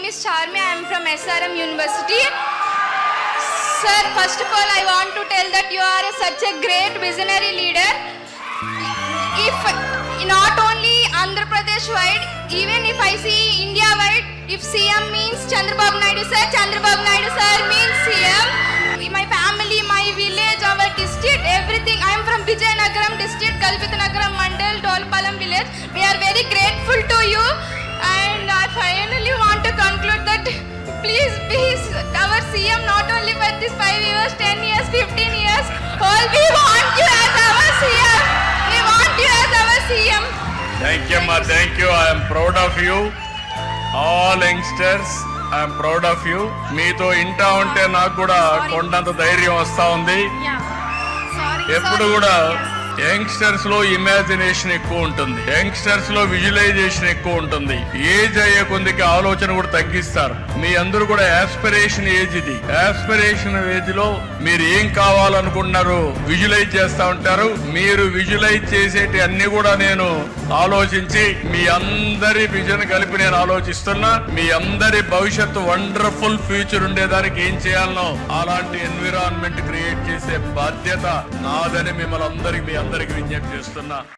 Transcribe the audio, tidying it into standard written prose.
name is Charmi. I am from SRM University. Sir, first of all, I want to tell that you are such a great visionary leader. If not only Andhra Pradesh wide, even if I see India wide, if CM means Chandrababu Naidu sir, Chandrababu Naidu sir means CM. My family, my village, our district, everything. I am from Vijayanagaram district, Kalpithanagaram Mandal, Dolpalam village. We are very grateful to you, and I finally want to conclude that please be our CM not only for this 5 years, 10 years, 15 years. All we want you as our CM. We want you as our CM. Thank you, ma. Thank you. I am proud of you. All youngsters, I am proud of you. మీతో ఇంటా ఉంటే నాకు కూడా కొండంత ధైర్యం వస్తా ఉంది. ఎప్పుడు కూడా యంగ్స్టర్స్ లో ఇమాజినేషన్ ఎక్కువ ఉంటుంది, యంగ్స్టర్స్ లో విజువలైజేషన్ ఎక్కువ ఉంటుంది. ఏజ్ అయ్యే కొద్దికి ఆలోచన కూడా తగ్గిస్తారు. మీ అందరూ కూడా ఆస్పిరేషన్ ఏజ్ ఇది. ఆస్పిరేషన్ ఏజ్ లో మీరు ఏం కావాలనుకుంటున్నారు విజువలైజ్ చేస్తా ఉంటారు. మీరు విజువలైజ్ చేసేటి అన్ని కూడా నేను ఆలోచించి మీ అందరి విజన్ కలిపి నేను ఆలోచిస్తున్నా. మీ అందరి భవిష్యత్తు వండర్ఫుల్ ఫ్యూచర్ ఉండేదానికి ఏం చేయాలనో అలాంటి ఎన్విరాన్మెంట్ క్రియేట్ చేసే బాధ్యత నాదని మిమ్మల్ని అందరికి విజ్ఞప్తి చేస్తున్నా.